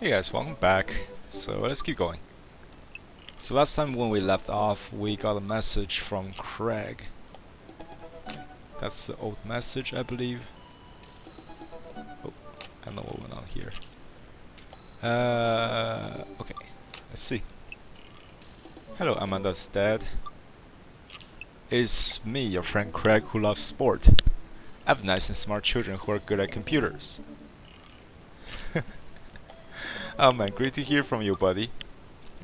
Hey guys, welcome back. So let's keep going. So last time when we left off, we got a message from Craig. That's the old message, I believe. Oh, I don't know what went on here. Okay, let's see. Hello, Amanda's dad. It's me, your friend Craig, who loves sport. I have nice and smart children who are good at computers. Oh man, great to hear from you, buddy.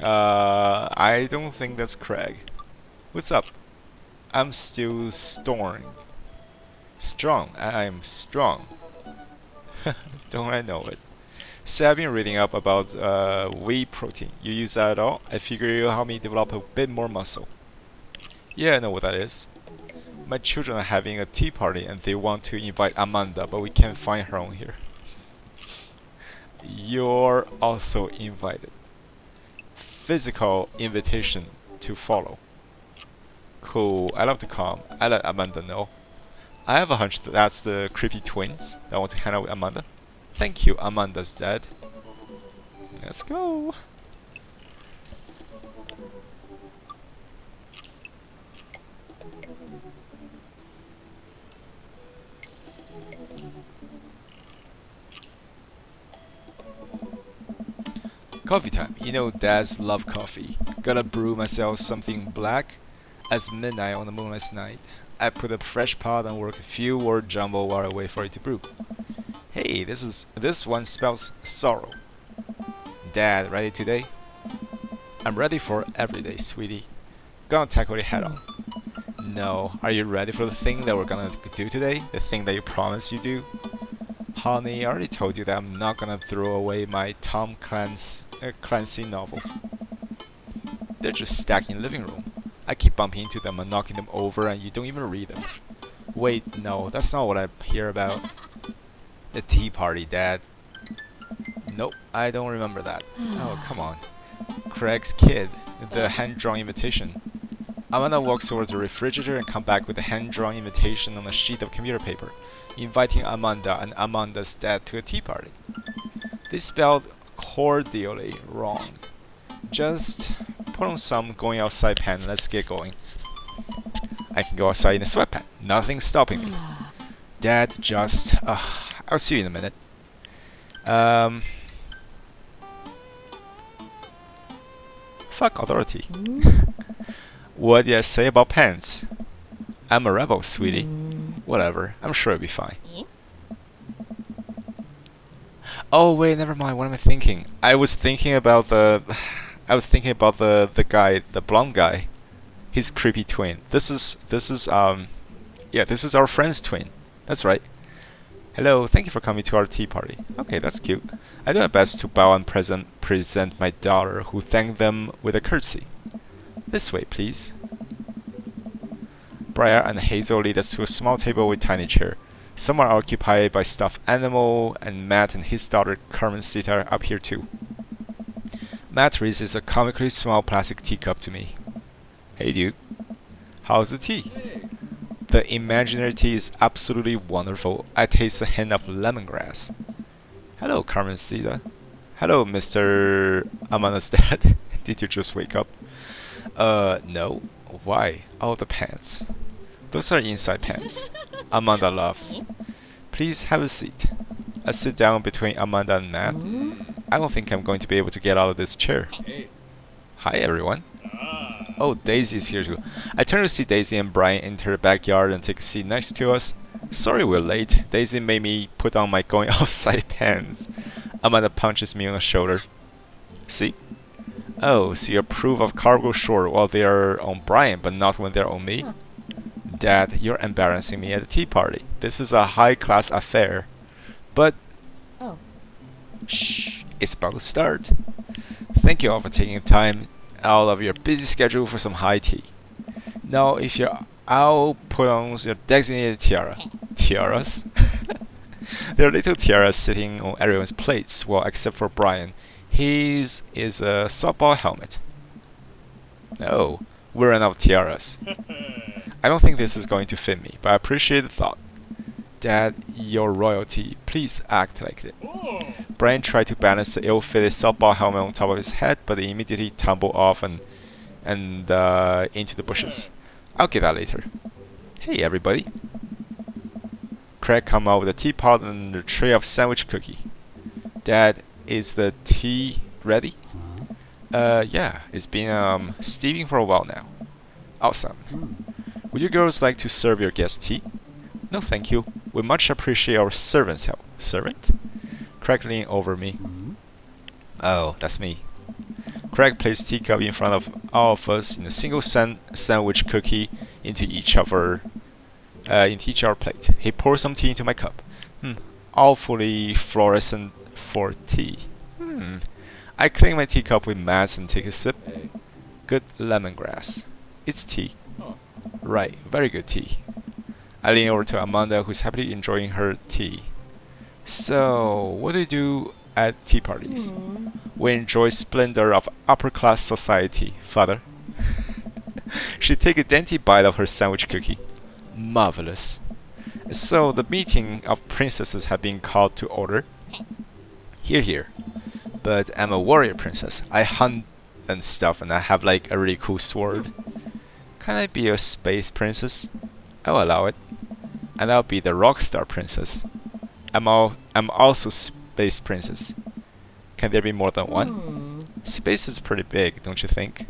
I don't think that's Craig. What's up? I'm still storing. Strong. I'm strong. Don't I know it? So I've been reading up about whey protein. You use that at all? I figure it'll help me develop a bit more muscle. Yeah, I know what that is. My children are having a tea party and they want to invite Amanda, but we can't find her on here. You're also invited. Physical invitation to follow. Cool. I love to come. I let Amanda know. I have a hunch that that's the creepy twins that want to hang out with Amanda. Thank you, Amanda's dad. Let's go. Coffee time. You know dads love coffee. Gotta brew myself something black. As midnight on a moonless night. I put a fresh pot and work a few word jumble while I wait for it to brew. Hey, this one spells sorrow. Dad, ready today? I'm ready for every day, sweetie. Gonna tackle it head on. No, are you ready for the thing that we're gonna do today? The thing that you promised you do? Honey, I already told you that I'm not gonna throw away my Tom Clancy novel. They're just stacked in the living room. I keep bumping into them and knocking them over and you don't even read them. Wait, no, that's not what I hear about. The tea party, Dad. Nope, I don't remember that. Oh, come on. Craig's kid, the hand-drawn invitation. Amanda walks over to the refrigerator and comes back with a hand-drawn invitation on a sheet of computer paper, inviting Amanda and Amanda's dad to a tea party. They spelled cordially wrong. Just put on some going outside pants and let's get going. I can go outside in a sweatpants. Nothing's stopping me. Dad, just... I'll see you in a minute. Fuck authority. What did I say about pants? I'm a rebel, sweetie. Whatever. I'm sure it'll be fine. Oh wait, never mind. What am I thinking? I was thinking about the guy, the blonde guy. His creepy twin. This is yeah, this is our friend's twin. That's right. Hello, thank you for coming to our tea party. Okay, that's cute. I do my best to bow and present my daughter, who thanked them with a curtsy. This way, please. Briar and Hazel lead us to a small table with tiny chair. Some are occupied by stuffed animal, and Matt and his daughter Carmen sit up here too. Matt raises a comically small plastic teacup to me. Hey dude, how's the tea? The imaginary tea is absolutely wonderful. I taste a hint of lemongrass. Hello, Carmencita. Hello, Mr. Amanda's dad. Did you just wake up? No. Why? Oh, the pants. Those are inside pants. Amanda laughs. Please have a seat. I sit down between Amanda and Matt. I don't think I'm going to be able to get out of this chair. Hi, everyone. Oh, Daisy's here too. I turn to see Daisy and Brian enter the backyard and take a seat next to us. Sorry we're late. Daisy made me put on my going outside pants. Amanda punches me on the shoulder. See? Oh, so you approve of cargo short while they are on Brian, but not when they're on me? Dad, you're embarrassing me at a tea party. This is a high-class affair. But... Oh. Shh, it's about to start. Thank you all for taking time out of your busy schedule for some high tea. Now, if you're I'll put on your designated tiara. Tiaras? There are little tiaras sitting on everyone's plates, well, except for Brian. His is a softball helmet. Oh, we ran out of tiaras. I don't think this is going to fit me, but I appreciate the thought. Dad, you're royalty. Please act like it. Brian tried to balance the ill-fitted softball helmet on top of his head, but he immediately tumbled off and into the bushes. I'll get that later. Hey, everybody. Craig come out with a teapot and a tray of sandwich cookie. Dad, is the tea ready? Yeah, it's been steaming for a while now. Awesome. Would you girls like to serve your guests tea? No, thank you. We much appreciate our servants' help. Servant? Craig leaned over me. Oh, that's me. Craig placed teacup in front of all of us in a single sandwich cookie into each our plate. He poured some tea into my cup. Awfully fluorescent for tea. I clean my teacup with mats and take a sip. Good lemongrass. It's tea. Right, very good tea. I lean over to Amanda, who's happily enjoying her tea. So, what do you do at tea parties? We enjoy splendor of upper-class society, Father. She take a dainty bite of her sandwich cookie. Marvelous. So, the meeting of princesses have been called to order. Hear, hear. But I'm a warrior princess. I hunt and stuff, and I have like a really cool sword. Can I be a space princess? I'll allow it. And I'll be the rockstar princess. I'm also space princess. Can there be more than one? Space is pretty big, don't you think?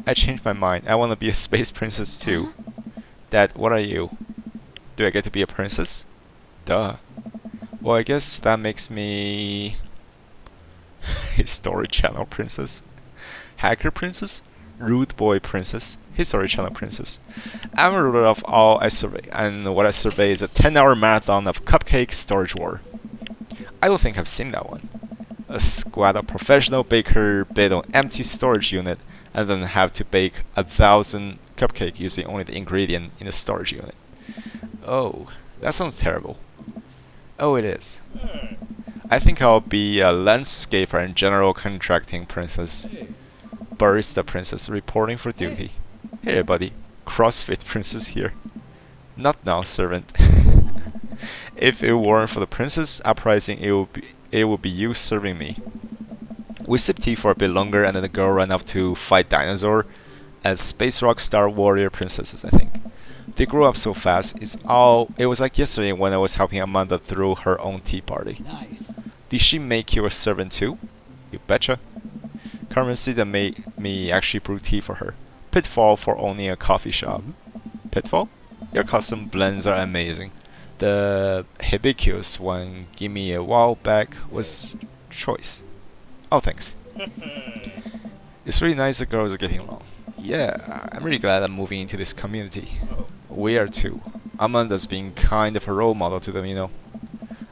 I changed my mind. I want to be a space princess too. Dad, what are you? Do I get to be a princess? Duh. Well, I guess that makes me... History Channel princess. Hacker princess? Rude boy princess. History Channel princess. I'm a ruler of all I survey, and what I survey is a 10-hour marathon of cupcake storage war. I don't think I've seen that one. A squad of professional baker bid on empty storage unit and then have to bake 1,000 cupcakes using only the ingredient in the storage unit. Oh, that sounds terrible. Oh, it is. I think I'll be a landscaper and general contracting princess. Barista princess reporting for duty. Hey everybody, CrossFit princess here. Not now, servant. If it weren't for the princess uprising, it would be you serving me. We sipped tea for a bit longer, and then the girl ran off to fight dinosaur as space rock star warrior princesses, I think. They grew up so fast. It was like yesterday when I was helping Amanda through her own tea party. Nice. Did she make you a servant too? You betcha. Carmencita made me actually brew tea for her. Pitfall for owning a coffee shop. Pitfall? Your custom blends are amazing. The hibiscus one give me a while back was choice. Oh, thanks. It's really nice the girls are getting along. Yeah, I'm really glad I'm moving into this community. We are too. Amanda's being kind of a role model to them, you know.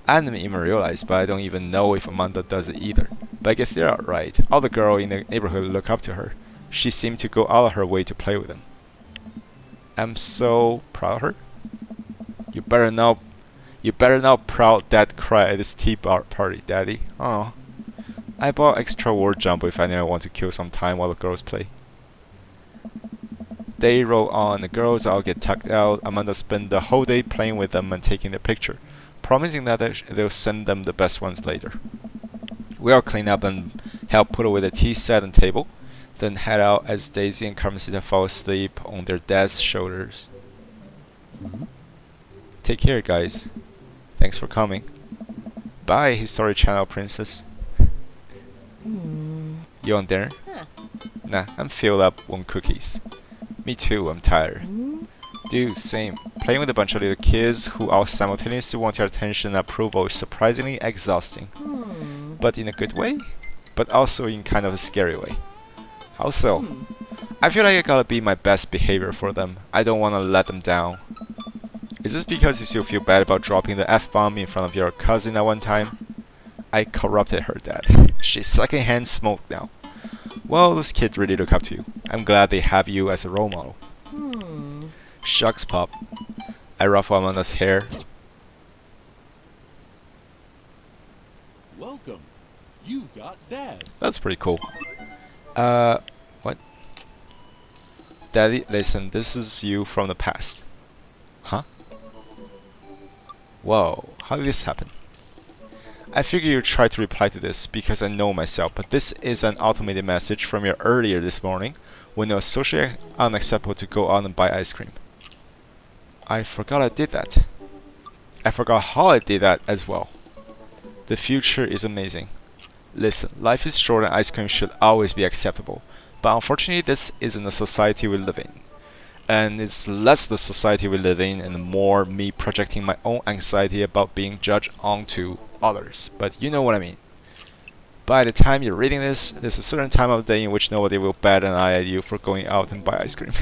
I didn't even realize, but I don't even know if Amanda does it either. But I guess they're right. All the girls in the neighborhood look up to her. She seemed to go out of her way to play with them. I'm so proud of her. You better not proud dad cry at this tea party, daddy. Oh. I bought extra war jumbo if I never want to kill some time while the girls play. They roll on, the girls all get tucked out. Amanda spent the whole day playing with them and taking their picture, promising that they'll send them the best ones later. We all clean up and help put away the tea set and table, then head out as Daisy and Carmencita fall asleep on their dad's shoulders. Take care, guys. Thanks for coming. Bye, History Channel princess. You want dinner? Nah, I'm filled up on cookies. Me too, I'm tired. Dude, same. Playing with a bunch of little kids who all simultaneously want your attention and approval is surprisingly exhausting. But in a good way, but also in kind of a scary way. How so? I feel like I gotta be my best behavior for them. I don't wanna let them down. Is this because you still feel bad about dropping the F-bomb in front of your cousin at one time? I corrupted her, Dad. She's secondhand smoke now. Well, those kids really look up to you. I'm glad they have you as a role model. Shucks, Pop. I ruffle Amanda's hair. Welcome. You've got dads. That's pretty cool. What? Daddy, listen, this is you from the past. Huh? Whoa, how did this happen? I figure you try to reply to this because I know myself, but this is an automated message from your earlier this morning when it was socially unacceptable to go out and buy ice cream. I forgot I did that. I forgot how I did that as well. The future is amazing. Listen, life is short and ice cream should always be acceptable. But unfortunately, this isn't the society we live in. And it's less the society we live in and more me projecting my own anxiety about being judged onto others. But you know what I mean. By the time you're reading this, there's a certain time of the day in which nobody will bat an eye at you for going out and buy ice cream.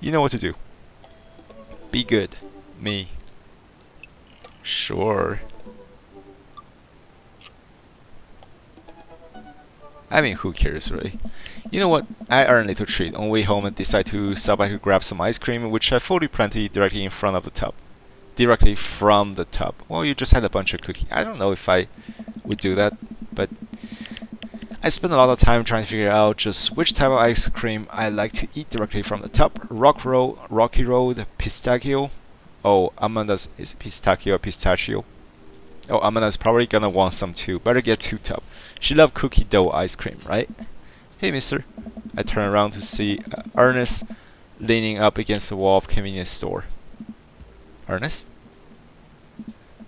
You know what to do. Be good. Me. Sure. I mean, who cares, really? You know what? I earn a little treat on the way home and decide to stop by to grab some ice cream, which I fully planted directly in front of the tub. Directly from the tub. Well, you just had a bunch of cookies. I don't know if I would do that, but I spend a lot of time trying to figure out just which type of ice cream I like to eat directly from the tub. Rocky Road, Pistachio. Oh, Amanda's is pistachio or pistachio. Oh, Amanda's probably gonna want some too. Better get two tub. She loves cookie dough ice cream, right? Hey, mister. I turn around to see Ernest leaning up against the wall of convenience store. Ernest?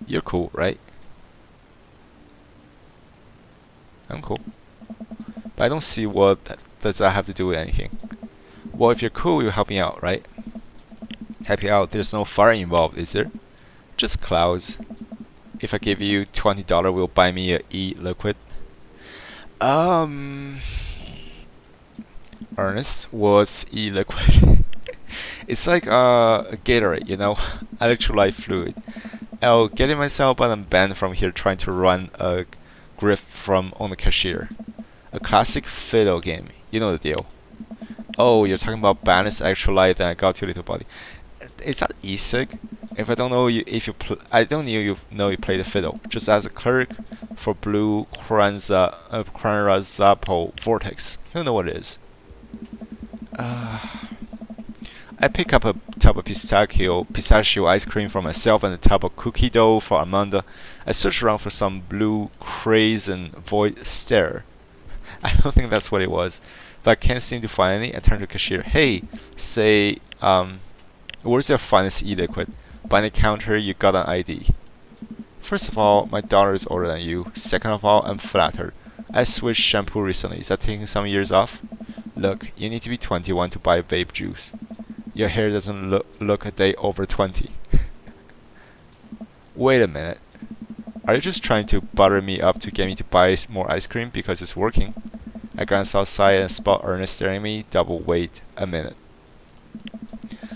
You're cool, right? I'm cool. But I don't see what does that have to do with anything. Well, if you're cool, you'll help me out, right? Help you out. There's no fire involved, is there? Just clouds. If I give you $20, will buy me a e-liquid. Ernest, what's e-liquid? It's like a Gatorade, you know, electrolyte fluid. I'll get it myself, but I'm banned from here trying to run a grift from on the cashier. A classic fiddle game, you know the deal. Oh, you're talking about balanced electrolyte that I got your little body. Is that e-cig? If I don't know you, I don't know you play the fiddle. Just as a clerk for Blue Cranrazapo Vortex, you'll know what it is. I pick up a tub of pistachio ice cream for myself and a tub of cookie dough for Amanda. I search around for some blue crayon void stare. I don't think that's what it was, but I can't seem to find any. I turn to the cashier. Hey, say, where's your finest e-liquid? Behind the counter, you got an ID. First of all, my daughter is older than you. Second of all, I'm flattered. I switched shampoo recently. Is that taking some years off? Look, you need to be 21 to buy vape juice. Your hair doesn't look a day over 20. Wait a minute. Are you just trying to butter me up to get me to buy more ice cream because it's working? I glance outside and spot Ernest staring at me. Double wait a minute.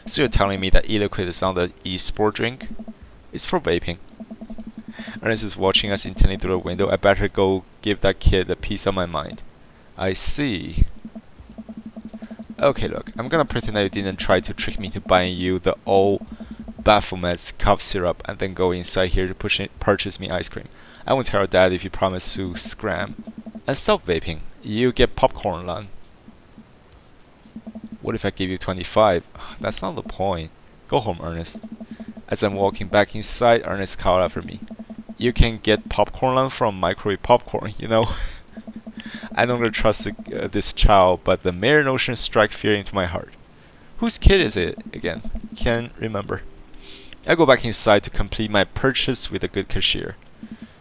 So you're telling me that e-liquid is not an e-sport drink? It's for vaping. Ernest is watching us intently through the window. I better go give that kid a piece of my mind. I see. Okay, look, I'm gonna pretend that you didn't try to trick me to buying you the old Baphomet's cough syrup and then go inside here to purchase me ice cream. I won't tell your dad if you promise to scram. And stop vaping. You get popcorn lung. What if I give you 25? That's not the point. Go home, Ernest. As I'm walking back inside, Ernest called after me. You can get popcorn lung from microwave popcorn, you know? I don't really trust this child, but the mere notion strikes fear into my heart. Whose kid is it again? Can't remember. I go back inside to complete my purchase with a good cashier.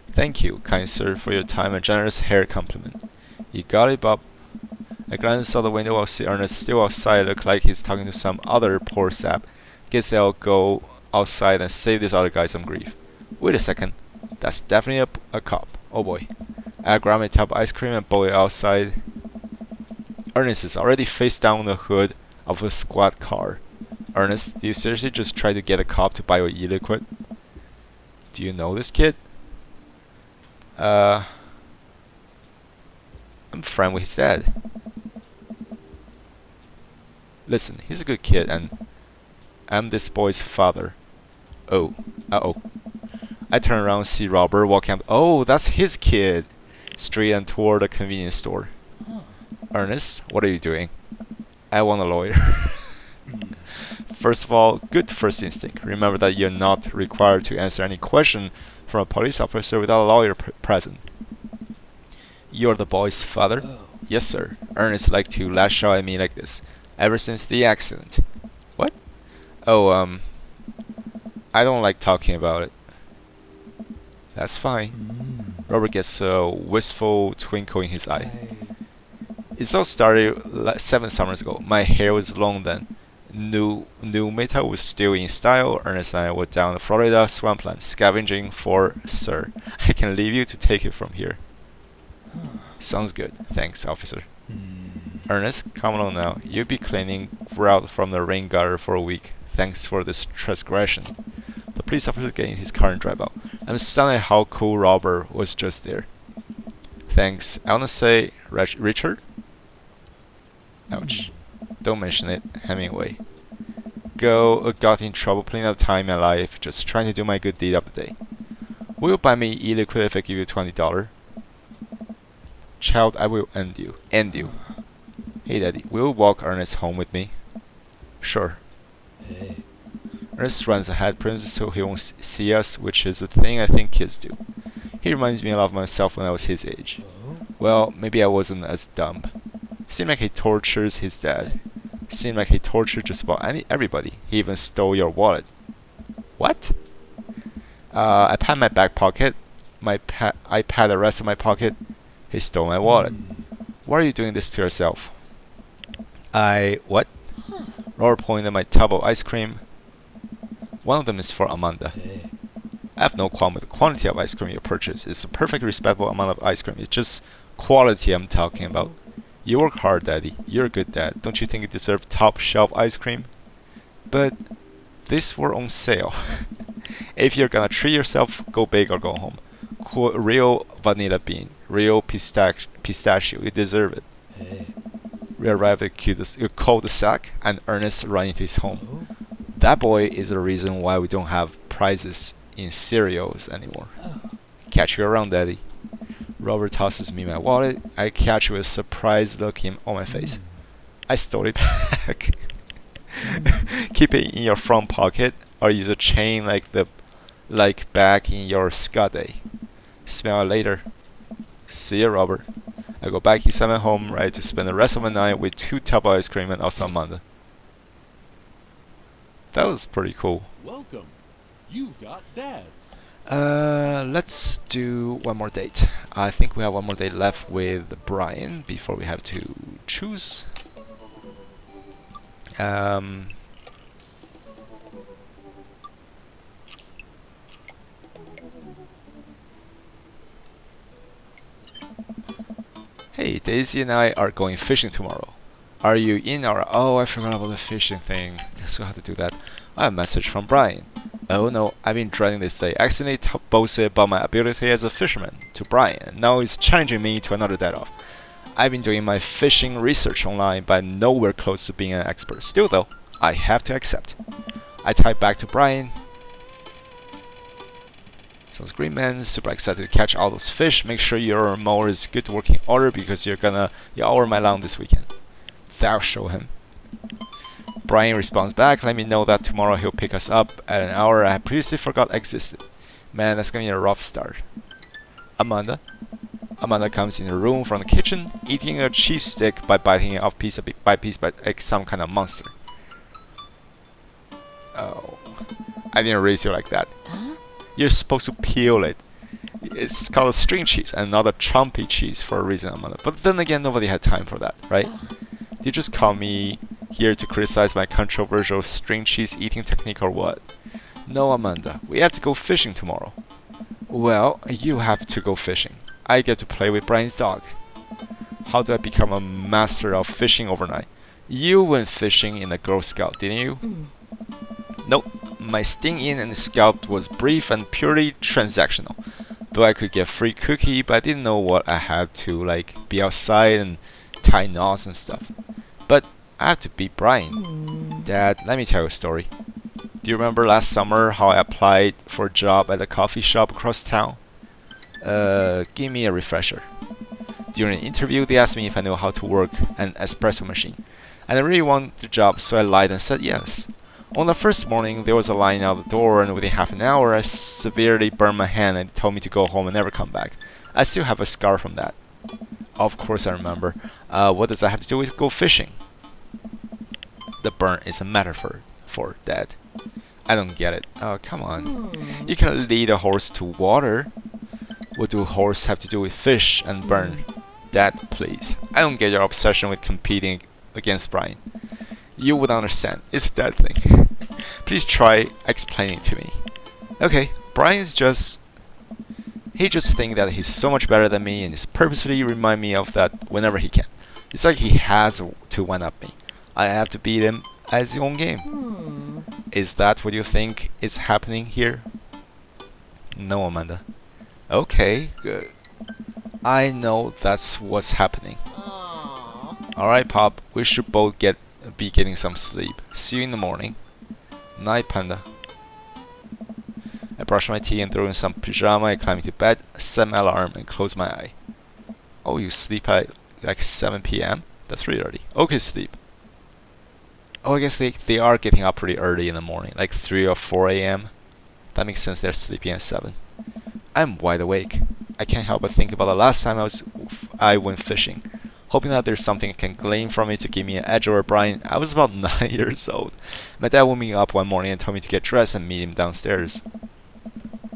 Thank you, kind sir, for your time and generous hair compliment. You got it, Bob. I glance out the window. I'll see Ernest still outside. Look like he's talking to some other poor sap. Guess I'll go outside and save this other guy some grief. Wait a second. That's definitely a cop. Oh boy. I grab my tub of ice cream and bowl it outside. Ernest is already face down on the hood of a squad car. Ernest, do you seriously just try to get a cop to buy your e-liquid? Do you know this kid? I'm friend with his dad. Listen, he's a good kid and I'm this boy's father. Oh, uh-oh. I turn around and see Robert walking up. Oh, that's his kid. Straight and toward the convenience store. Ernest, what are you doing? I want a lawyer. First of all, good first instinct. Remember that you're not required to answer any question from a police officer without a lawyer present. You're the boy's father? Oh. Yes, sir. Ernest liked to lash out at me like this ever since the accident. What? Oh, I don't like talking about it. That's fine. Robert gets a wistful twinkle in his eye. It all started 7 summers ago. My hair was long then. New metal was still in style. Ernest and I were down the Florida swampland scavenging for Sir. I can leave you to take it from here. Sounds good. Thanks, officer. Ernest, come along now. You'll be cleaning grout from the rain gutter for a week. Thanks for this transgression. The police officer gets in his car and drive out. I'm stunned at how cool Robert was just there. Thanks. I wanna say, Richard? Ouch. Don't mention it. Hemingway. Got in trouble plenty of time in my life, just trying to do my good deed of the day. Will you buy me e-liquid if I give you $20? Child, I will end you. End you. Hey, Daddy, will you walk Ernest home with me? Sure. Hey. Ernest runs ahead, pretends so he won't see us, which is a thing I think kids do. He reminds me a lot of myself when I was his age. Well, maybe I wasn't as dumb. Seemed like he tortures his dad. Seemed like he tortured just about everybody. He even stole your wallet. What? I pat my back pocket. I pat the rest of my pocket. He stole my wallet. Why are you doing this to yourself? What? Robert pointed at my tub of ice cream. One of them is for Amanda. Hey. I have no qualm with the quantity of ice cream you purchase. It's a perfectly respectable amount of ice cream. It's just quality I'm talking about. You work hard, Daddy. You're a good dad. Don't you think you deserve top shelf ice cream? But these were on sale. If you're gonna treat yourself, go big or go home. Real vanilla bean, real pistachio. You deserve it. Hey. We arrived at the cul-de-sac, and Ernest ran into his home. That boy is the reason why we don't have prizes in cereals anymore. Catch you around, Daddy. Robert tosses me my wallet. I catch with a surprised look on my face. I stole it back. Keep it in your front pocket, or use a chain like back in your scuddy. Smell it later. See ya, Robert. I go back inside my home, ready to spend the rest of my night with 2 tub of ice cream and also Amanda. That was pretty cool. Welcome. You've got dads. Let's do one more date. I think we have one more date left with Brian before we have to choose. Hey, Daisy and I are going fishing tomorrow. Are you in or... Oh, I forgot about the fishing thing. Guess we'll have to do that. I have a message from Brian. Oh no, I've been dreading this day. I accidentally boasted about my ability as a fisherman to Brian. Now he's challenging me to another dead-off. I've been doing my fishing research online, but I'm nowhere close to being an expert. Still though, I have to accept. I type back to Brian. Sounds great, man. Super excited to catch all those fish. Make sure your mower is good working order because you're over my lawn this weekend. Thou show him. Brian responds back, let me know that tomorrow he'll pick us up at an hour I previously forgot existed. Man, that's gonna be a rough start. Amanda comes in the room from the kitchen, eating a cheese stick by biting it off piece by piece like some kind of monster. Oh, I didn't raise you like that. You're supposed to peel it. It's called a string cheese and not a chumpy cheese for a reason, Amanda. But then again, nobody had time for that, right? Did you just call me here to criticize my controversial string cheese eating technique or what? No, Amanda. We have to go fishing tomorrow. Well, you have to go fishing. I get to play with Brian's dog. How do I become a master of fishing overnight? You went fishing in the Girl Scout, didn't you? Nope. My stint in the Scout was brief and purely transactional. Though I could get free cookie, but I didn't know what I had to be outside and tie knots and stuff. But I have to beat Brian. Dad, let me tell you a story. Do you remember last summer how I applied for a job at a coffee shop across town? Give me a refresher. During an interview, they asked me if I knew how to work an espresso machine. And I really wanted the job, so I lied and said yes. On the first morning, there was a line out the door, and within half an hour, I severely burned my hand and told me to go home and never come back. I still have a scar from that. Of course I remember. What does that have to do with go fishing? The burn is a metaphor for Dad. I don't get it. Oh, come on. You can lead a horse to water. What do horse have to do with fish and burn? Dad, please. I don't get your obsession with competing against Brian. You would understand. It's that thing. Please try explaining to me. Okay, Brian's just... He just thinks that he's so much better than me and is purposefully remind me of that whenever he can. It's like he has to one-up me. I have to beat him at his own game. Is that what you think is happening here? No, Amanda. Okay, good. I know that's what's happening. Alright, Pop. We should both be getting some sleep. See you in the morning. Night, Panda. I brush my teeth and throw in some pajama. I climb into bed, set my alarm, and close my eye. Oh, you sleep at like 7 p.m.? That's really early. Okay, sleep. Oh, I guess they are getting up pretty early in the morning, like 3 or 4 a.m. That makes sense. They're sleeping at 7. I'm wide awake. I can't help but think about the last time I went fishing, hoping that there's something I can glean from it to give me an edge over Brian. I was about 9 years old. My dad woke me up one morning and told me to get dressed and meet him downstairs.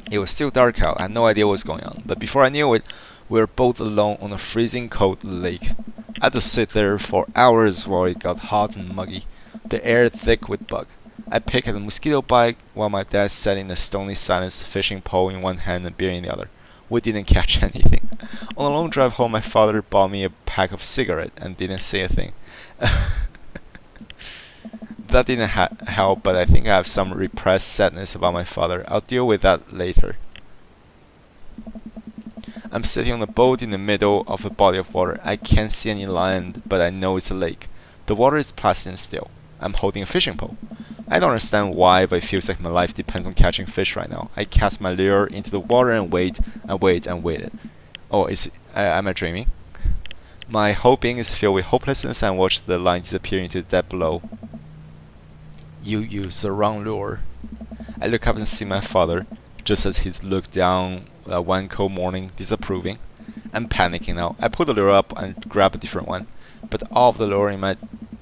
It was still dark out. I had no idea what was going on, but before I knew it, we were both alone on a freezing cold lake. I had to sit there for hours while it got hot and muggy, the air thick with bug. I picked at a mosquito bite while my dad sat in a stony silence, fishing pole in one hand and beer in the other. We didn't catch anything. On a long drive home, my father bought me a pack of cigarettes and didn't say a thing. That didn't help, but I think I have some repressed sadness about my father. I'll deal with that later. I'm sitting on a boat in the middle of a body of water. I can't see any land, but I know it's a lake. The water is placid and still. I'm holding a fishing pole. I don't understand why, but it feels like my life depends on catching fish right now. I cast my lure into the water and wait and wait and waited. Oh, am I dreaming? My whole being is filled with hopelessness and watch the line disappear into the depth below. You use the wrong lure. I look up and see my father, just as he's looked down one cold morning, disapproving. I'm panicking now. I pull the lure up and grab a different one, but all of the lure in my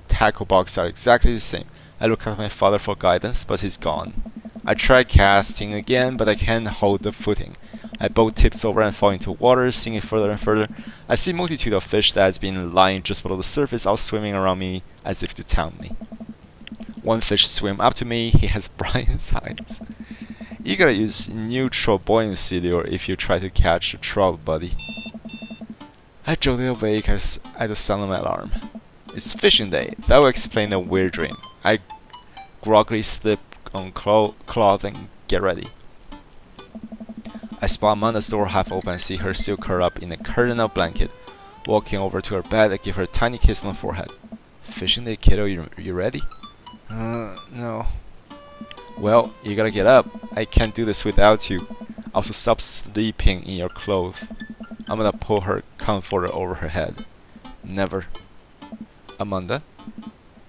tackle box are exactly the same. I look at my father for guidance, but he's gone. I try casting again, but I can't hold the footing. My boat tips over and falls into water, sinking further and further. I see a multitude of fish that has been lying just below the surface, all swimming around me as if to taunt me. One fish swim up to me. He has Brian's eyes. You gotta use neutral buoyancy lure if you try to catch a trout, buddy. I jolted awake at the sound of my alarm. It's fishing day. That will explain the weird dream. I groggily slip on cloth and get ready. I spot Amanda's door half open and see her still curled up in a curtain of blanket. Walking over to her bed, I give her a tiny kiss on the forehead. Fishing day, kiddo. You ready? No. Well, you gotta get up. I can't do this without you. Also, stop sleeping in your clothes. I'm gonna pull her comforter over her head. Never. Amanda?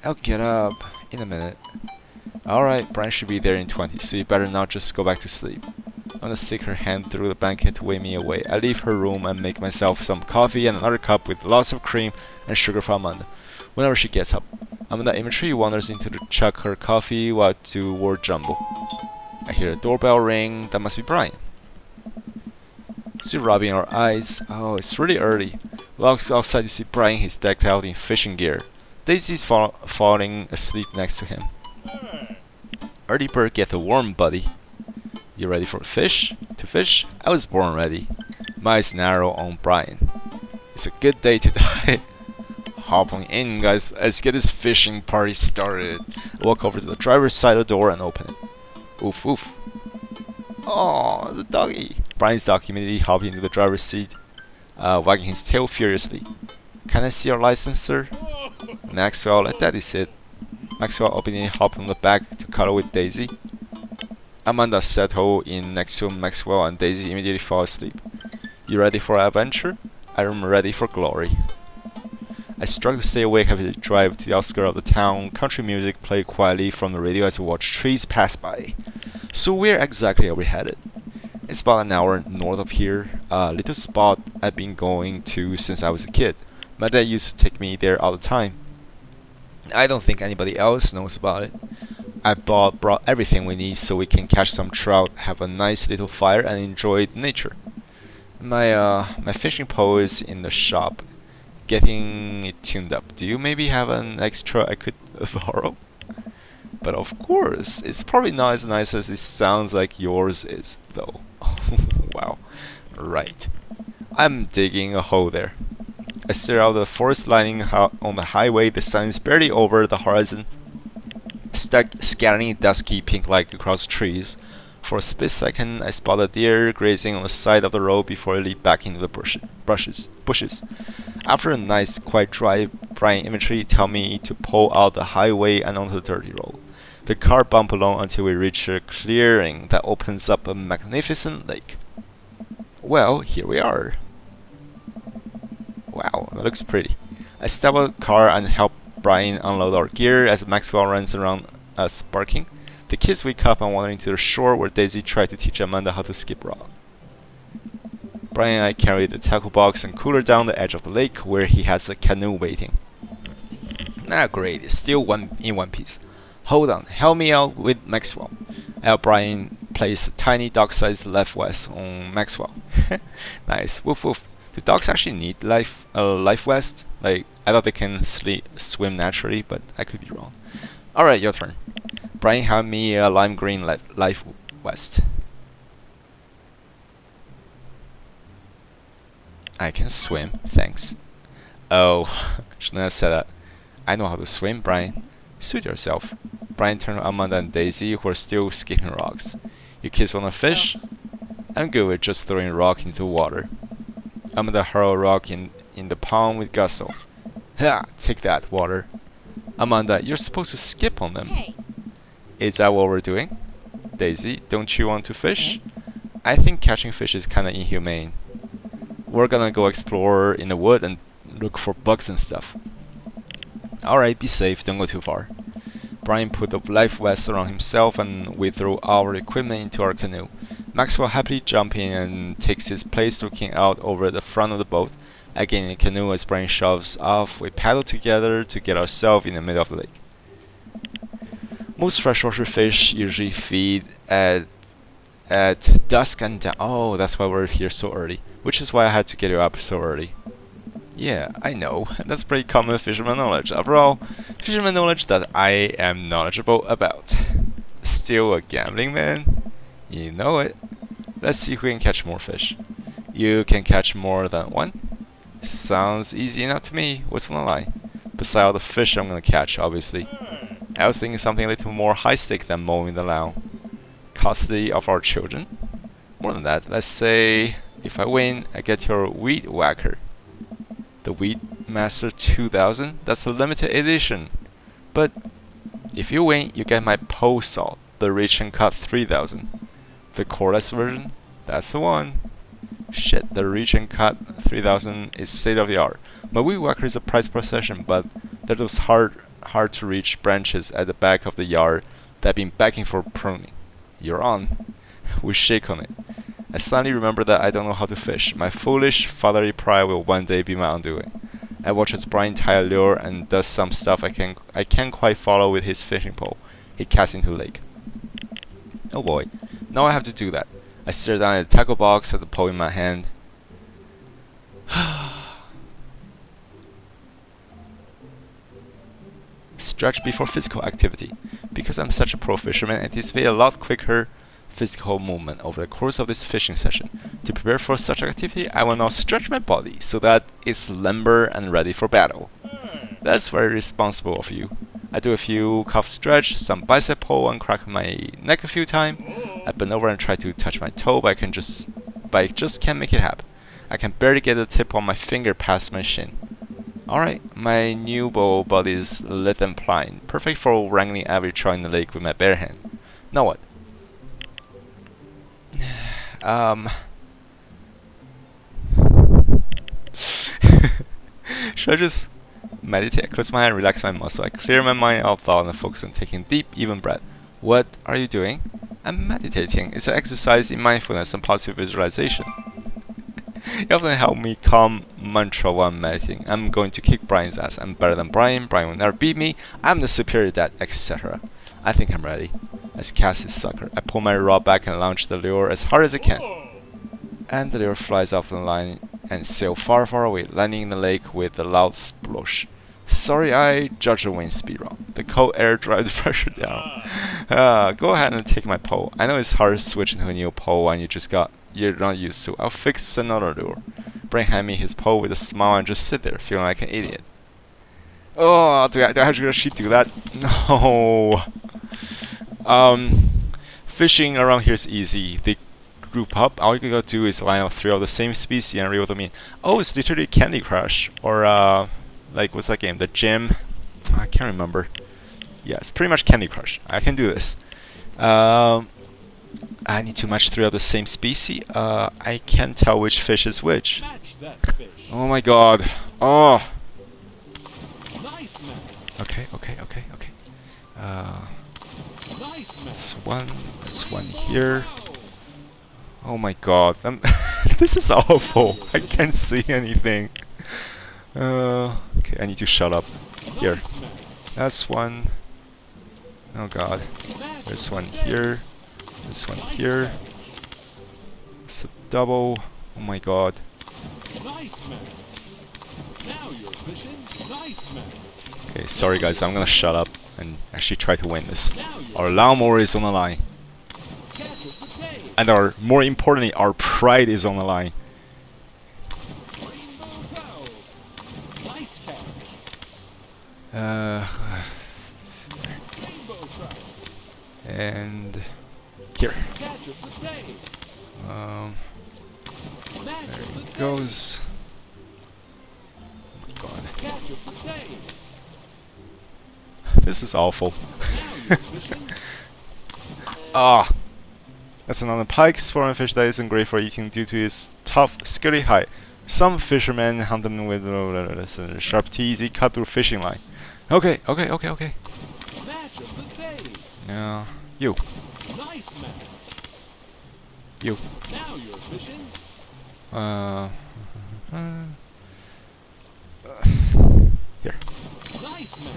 I'll get up in a minute. Alright, Brian should be there in 20, so you better not just go back to sleep. I'm gonna stick her hand through the blanket to wake me away. I leave her room and make myself some coffee and another cup with lots of cream and sugar for Amanda. Whenever she gets up, Amanda eventually wanders into to chuck her coffee while do word jumble. I hear a doorbell ring. That must be Brian. Still rubbing our eyes. Oh, it's really early. Walks outside to see Brian. He's decked out in fishing gear. Daisy's falling asleep next to him. Early bird get the worm, buddy. You ready for fish? To fish? I was born ready. My eyes narrow on Brian. It's a good day to die. Hop on in, guys. Let's get this fishing party started. Walk over to the driver's side of the door and open it. Oof, oof. Oh, the doggy. Brian's dog immediately hopped into the driver's seat, wagging his tail furiously. Can I see your license, sir? Maxwell, let Daddy sit. Maxwell obediently hopped on the back to cuddle with Daisy. Amanda settled in next to Maxwell and Daisy immediately fell asleep. You ready for adventure? I'm ready for glory. I struggled to stay awake after the drive to the outskirts of the town. Country music play quietly from the radio as we watch trees pass by. So where exactly are we headed? It's about an hour north of here, a little spot I've been going to since I was a kid. My dad used to take me there all the time. I don't think anybody else knows about it. I brought everything we need so we can catch some trout, have a nice little fire, and enjoy the nature. My fishing pole is in the shop, getting it tuned up. Do you maybe have an extra I could borrow? But of course, it's probably not as nice as it sounds like yours is, though. Wow. Right. I'm digging a hole there. I stare out the forest lining on the highway. The sun is barely over the horizon, scattering dusky pink light across the trees. For a split second, I spot a deer grazing on the side of the road before I leap back into the bushes. After a nice, quiet drive, Brian imagery tell me to pull out the highway and onto the dirty road. The car bump along until we reach a clearing that opens up a magnificent lake. Well, here we are. Wow, that looks pretty. I step out the car and help Brian unload our gear as Maxwell runs around us barking. The kids wake up and wander to the shore where Daisy tried to teach Amanda how to skip rock. Brian and I carry the tackle box and cooler down the edge of the lake where he has a canoe waiting. Ah, great, it's still in one piece. Hold on, help me out with Maxwell. I help Brian place a tiny dog-sized life vest on Maxwell. Nice, woof woof. Do dogs actually need life vest? Like, I thought they can swim naturally, but I could be wrong. Alright, your turn. Brian had me a lime green life vest. I can swim, thanks. Oh, shouldn't have said that. I know how to swim, Brian. Suit yourself. Brian turned to Amanda and Daisy, who are still skipping rocks. You kids wanna fish? I'm good with just throwing a rock into the water. Amanda hurled a rock in the pond with gusto. Ha! Take that, water. Amanda, you're supposed to skip on them. Hey. Is that what we're doing? Daisy, don't you want to fish? I think catching fish is kinda inhumane. We're gonna go explore in the wood and look for bugs and stuff. Alright, be safe, don't go too far. Brian put the life vest around himself and we throw our equipment into our canoe. Maxwell happily jumps in and takes his place looking out over the front of the boat. Again in the canoe as Brian shoves off, we paddle together to get ourselves in the middle of the lake. Most freshwater fish usually feed at dusk and dawn. Oh, that's why we're here so early. Which is why I had to get you up so early. Yeah, I know. That's pretty common fisherman knowledge. After all, fisherman knowledge that I am knowledgeable about. Still a gambling man? You know it. Let's see who can catch more fish. You can catch more than one? Sounds easy enough to me. What's on the line? Besides all the fish I'm gonna catch, obviously. I was thinking something a little more high stake than mowing the lawn. Custody of our children? More than that, let's say if I win, I get your weed whacker. The Weed Master 2000? That's a limited edition. But if you win, you get my pole saw, the Reach and Cut 3000. The cordless version? That's the one. Shit, the Reach and Cut 3000 is state of the art. My weed whacker is a prized possession, but there are those hard to reach branches at the back of the yard that I've been begging for pruning. You're on. We shake on it. I suddenly remember that I don't know how to fish. My foolish fatherly pride will one day be my undoing. I watch as Brian tie a lure and does some stuff I can't quite follow with his fishing pole. He casts into the lake. Oh boy, now I have to do that. I stare down at the tackle box at the pole in my hand. Stretch before physical activity. Because I'm such a pro fisherman, I anticipate a lot quicker physical movement over the course of this fishing session. To prepare for such activity, I will now stretch my body so that it's limber and ready for battle. That's very responsible of you. I do a few calf stretch, some bicep pull, and crack my neck a few times. I bend over and try to touch my toe, but I just can't make it happen. I can barely get the tip of my finger past my shin. Alright, my new bow body is lithe and pliant, perfect for wrangling every trout in the lake with my bare hand. Now what? Should I just meditate. I close my hand, relax my muscle. I clear my mind out thought and focus on taking deep, even breath. What are you doing? I'm meditating. It's an exercise in mindfulness and positive visualization. It often helps me calm mantra while I'm meditating. I'm going to kick Brian's ass. I'm better than Brian. Brian will never beat me. I'm the superior dad, etc. I think I'm ready. Let's cast his sucker. I pull my rod back and launch the lure as hard as I can. And the lure flies off the line and sails far, far away, landing in the lake with a loud splosh. Sorry, I judged the wind speed wrong. The cold air drives the pressure down. Go ahead and take my pole. I know it's hard to switch into a new pole when you're not used to. I'll fix another lure. Brian hand me his pole with a smile and just sit there, feeling like an idiot. Oh, do I have to actually do that? No. Fishing around here is easy. They group up. All you gotta do is line up 3 of the same species and reel them in. Oh, it's literally Candy Crush or like what's that game? The Gym. I can't remember. Yeah, it's pretty much Candy Crush. I can do this. I need to match 3 of the same species. I can't tell which fish is which. Match that fish. Oh my god. Oh. Nice match. Okay. Nice match. That's one here. Oh my god. This is awful. I can't see anything. Okay, I need to shut up. Here. Nice match. That's one. Oh god. There's one here. This one here. It's a double. Oh my god. Nice match. Now you're fishing. Nice match. Okay, sorry guys, I'm gonna shut up and actually try to win this. Now you're Our lawnmower is on the line. catch of the day. And more importantly, our pride is on the line. Rainbow trout. Nice catch. Rainbow trout. And here. Catch of the day. Match There of the he day. goes. Oh my god. Catch of the day. This is awful. Now you're fishing. Ah. That's another pike, spawning fish that isn't great for eating due to its tough, skilly hide. Some fishermen hunt them with sharp teeth, easy cut through fishing line. Okay. Match of the day. Yeah. You. Nice match. You. Now you're fishing. Here. Nice match.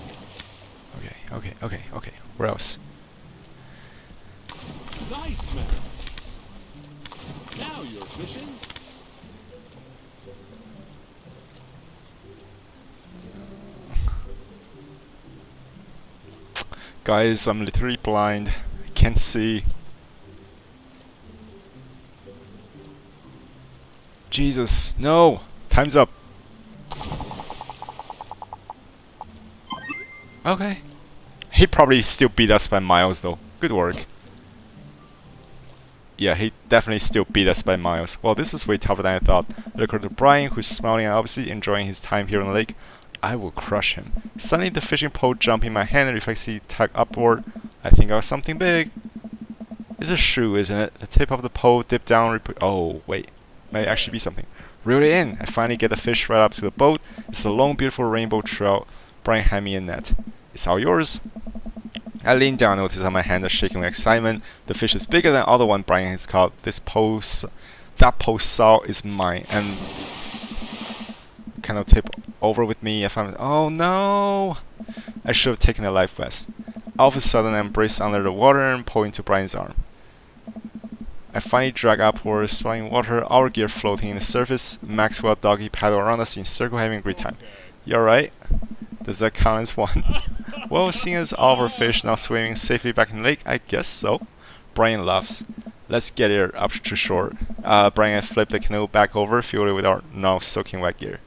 Okay. Where else? Nice match. Now you're fishing. Guys, I'm literally blind. I can't see. Jesus, no! Time's up. Okay. He probably still beat us by miles though. Good work. Yeah, he definitely still beat us by miles. Well, this is way tougher than I thought. Look at Brian, who's smiling and obviously enjoying his time here on the lake. I will crush him. Suddenly, the fishing pole jumped in my hand and reflexively tugged upward. I think I was something big. It's a shoe, isn't it? The tip of the pole dipped down. Oh, wait. May actually be something. Reel it in. I finally get the fish right up to the boat. It's a long, beautiful rainbow trout. Brian hand me a net. It's all yours. I lean down, notice how my hand is shaking with excitement. The fish is bigger than the other one Brian has caught. That pole saw is mine, and kind of tip over with me if I'm. Oh no! I should have taken a life vest. All of a sudden, I embrace under the water and pull into Brian's arm. I finally drag upwards, spouting water, our gear floating in the surface. Maxwell doggy paddle around us in circle, having a great time. You alright? Does that count as one? Well, seeing as all of our fish now swimming safely back in the lake, I guess so. Brian laughs. Let's get it up to shore. Brian and I flip the canoe back over, fueled with our now soaking wet gear.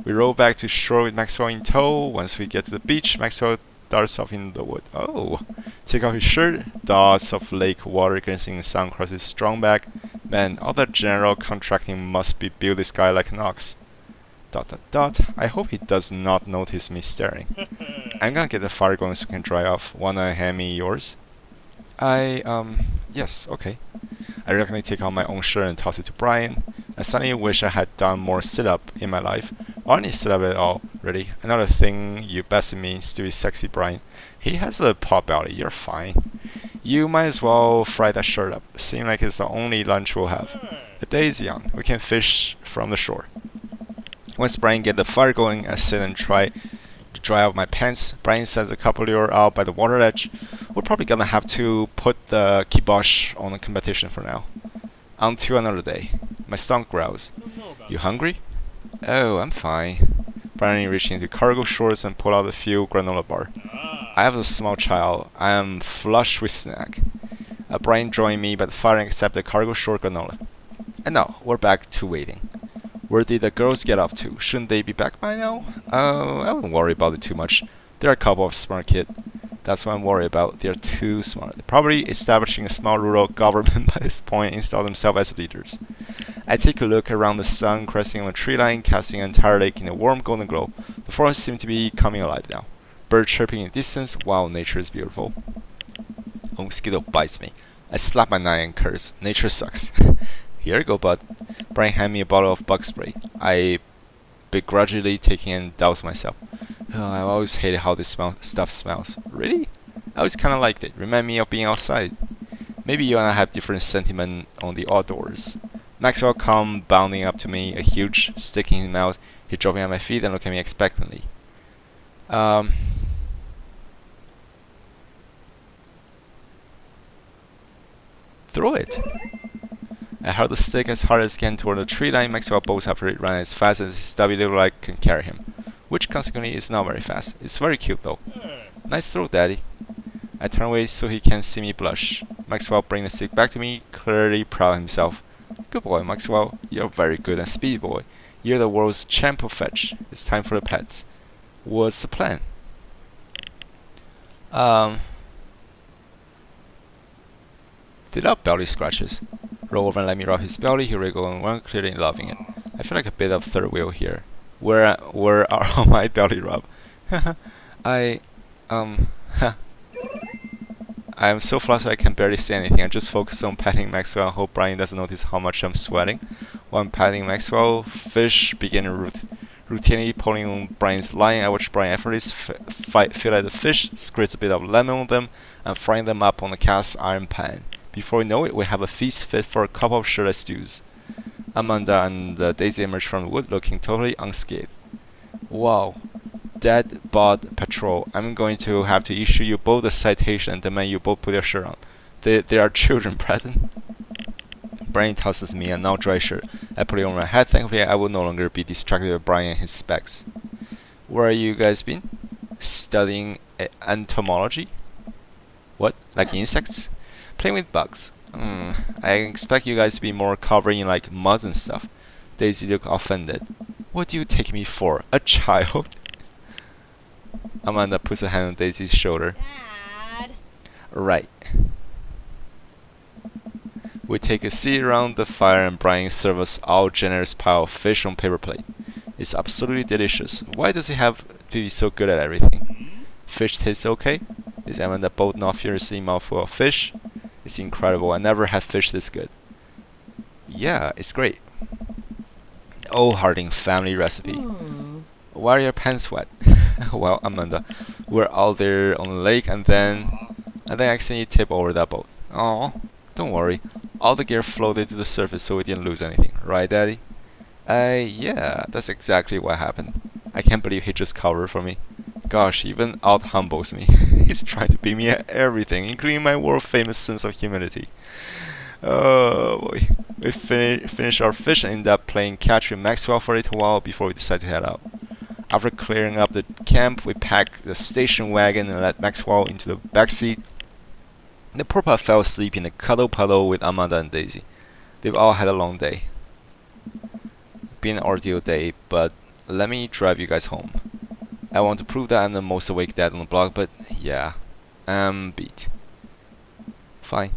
We row back to shore with Maxwell in tow. Once we get to the beach, Maxwell darts off in the wood. Oh! Take off his shirt. Dots of lake water glancing in the sun across his strong back. Man, all that general contracting must be built this guy like an ox. ... I hope he does not notice me staring. I'm gonna get the fire going so I can dry off. Wanna hand me yours? Yes, okay. I reluctantly take off my own shirt and toss it to Brian. I suddenly wish I had done more sit-up in my life. Arnie said it all already. Another thing you bested me, stupid sexy Brian. He has a pot belly, you're fine. You might as well fry that shirt up. Seems like it's the only lunch we'll have. The day is young. We can fish from the shore. Once Brian get the fire going, I sit and try to dry out my pants. Brian sends a couple lure out by the water edge. We're probably gonna have to put the kibosh on the competition for now. Until another day. My stomach growls. You hungry? Oh, I'm fine. Brian reached into cargo shorts and pulled out a few granola bar. I have a small child. I am flush with snack. Brian joined me by the fire and accepted the cargo short granola. And now, we're back to waiting. Where did the girls get off to? Shouldn't they be back by now? I wouldn't worry about it too much. There are a couple of smart kids. That's what I'm worried about. They're too smart. They're probably establishing a small rural government by this point and install themselves as leaders. I take a look around the sun cresting on the tree line, casting an entire lake in a warm golden glow. The forest seems to be coming alive now. Birds chirping in the distance. Wow, nature is beautiful. A mosquito bites me. I slap my knife and curse. Nature sucks. Here you go, bud. Brian handed me a bottle of bug spray. I begrudgingly take it and douse myself. Oh, I always hated how this stuff smells. Really? I always kind of liked it. Remind me of being outside. Maybe you and I have different sentiment on the outdoors. Maxwell come bounding up to me, a huge stick in his mouth. He dropped me at my feet and looked at me expectantly. Throw it. I hurled the stick as hard as I can toward the tree line. Maxwell bolts after it, ran as fast as his stubby little leg can carry him, which consequently is not very fast. It's very cute though. Nice throw, Daddy. I turn away so he can't see me blush. Maxwell brings the stick back to me, clearly proud of himself. Good boy, Maxwell. You're very good and speedy boy. You're the world's champ of fetch. It's time for the pets. What's the plan? Did our belly scratches? Roll over and let me rub his belly. He wriggled and went, clearly loving it. I feel like a bit of third wheel here. Where are all my belly rub? I am so flustered I can barely say anything. I just focus on patting Maxwell and hope Brian doesn't notice how much I'm sweating. While I'm patting Maxwell, fish begin routinely pulling on Brian's line. I watch Brian effortlessly fill out the fish, squirts a bit of lemon on them, and frying them up on the cast iron pan. Before we know it, we have a feast fit for a couple of shirtless stews. Amanda and Daisy emerge from the wood looking totally unscathed. Wow. Dead Bod Patrol. I'm going to have to issue you both a citation and demand you both put your shirt on. There are children present. Brian tosses me a now dry shirt. I put it on my head. Thankfully, I will no longer be distracted by Brian and his specs. Where you guys been? Studying entomology? What? Like insects? Playing with bugs. I expect you guys to be more covering in like muds and stuff. Daisy looked offended. What do you take me for? A child? Amanda puts a hand on Daisy's shoulder. Dad. Right. We take a seat around the fire and Brian serves us all generous pile of fish on paper plate. It's absolutely delicious. Why does he have to be so good at everything? Fish tastes okay? Is Amanda both not furiously mouthful of fish? It's incredible. I never had fish this good. Yeah, it's great. Oh, Harding family recipe. Why are your pants wet? Well, Amanda, we're out there on the lake and then accidentally tip over that boat. Aw, don't worry. All the gear floated to the surface so we didn't lose anything. Right, Daddy? Yeah, that's exactly what happened. I can't believe he just covered for me. Gosh, he even out-humbles me. He's trying to beat me at everything, including my world-famous sense of humility. Oh boy. We finish our fish and end up playing catch with Maxwell for a little while before we decide to head out. After clearing up the camp, we pack the station wagon and let Maxwell into the back seat. The poor pup fell asleep in a cuddle puddle with Amanda and Daisy. They've all had a long day. Been an ordeal day, but let me drive you guys home. I want to prove that I'm the most awake dad on the block, but yeah, I'm beat. Fine.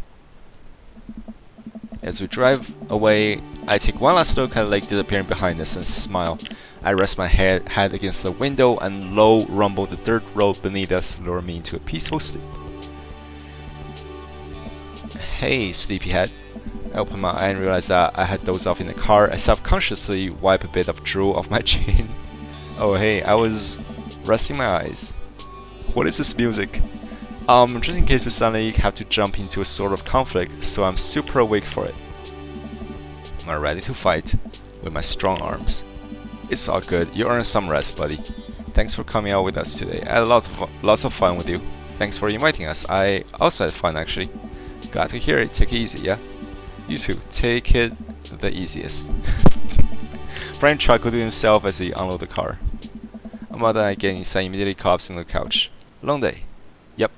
As we drive away, I take one last look at the lake disappearing behind us and smile. I rest my head against the window and low rumble the dirt road beneath us lure me into a peaceful sleep. Hey, sleepyhead. I open my eye and realize that I had dozed off in the car. I self-consciously wipe a bit of drool off my chin. Oh hey, I was resting my eyes. What is this music? Just in case we suddenly have to jump into a sort of conflict, so I'm super awake for it. I'm ready to fight with my strong arms. It's all good. You earned some rest, buddy. Thanks for coming out with us today. I had lots of fun with you. Thanks for inviting us. I also had fun, actually. Glad to hear it. Take it easy, yeah? You too. Take it the easiest. Brian chuckled to himself as he unloaded the car. Amanda and I get inside immediately collapsed on the couch. Long day. Yep.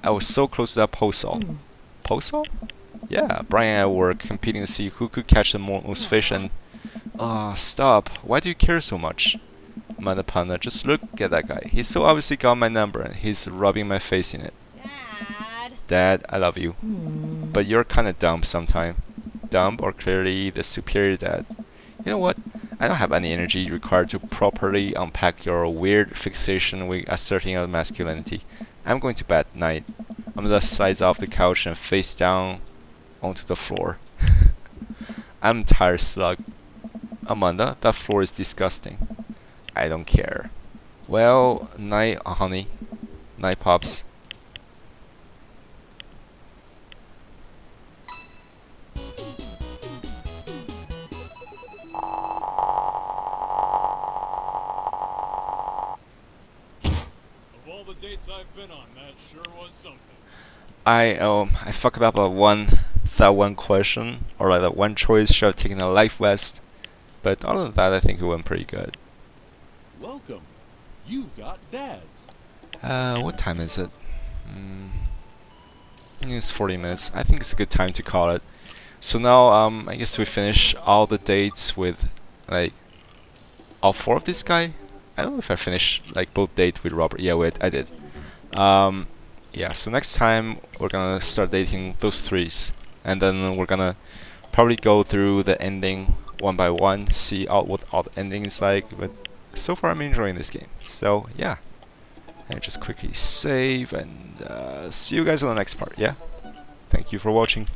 I was so close to that postal. Postal? Yeah, Brian and I were competing to see who could catch the most fish and... Ah, stop. Why do you care so much? Amanda Panda, just look at that guy. He's so obviously got my number and he's rubbing my face in it. Dad, I love you. But you're kinda dumb sometime. Dumb or clearly the superior dad. You know what? I don't have any energy required to properly unpack your weird fixation with asserting your masculinity. I'm going to bed. Night. Amanda slides off the couch and face down onto the floor. I'm tired, slug. Amanda, that floor is disgusting. I don't care. Well, night, honey. Night, pops. Of all the dates I've been on, that sure was something. I fucked up that one question or like that one choice. Should have taken a life vest, but other than that, I think it went pretty good. Welcome. You've got dads. What time is it? It's 40 minutes. I think it's a good time to call it. So now, I guess we finish all the dates with like all 4 of this guy. I don't know if I finished like both dates with Robert. Yeah, wait, I did. Yeah. So next time we're gonna start dating those 3s, and then we're gonna probably go through the ending one by one, see what all the ending is like. But so far, I'm enjoying this game. So yeah. And just quickly save and see you guys on the next part. Yeah. Thank you for watching.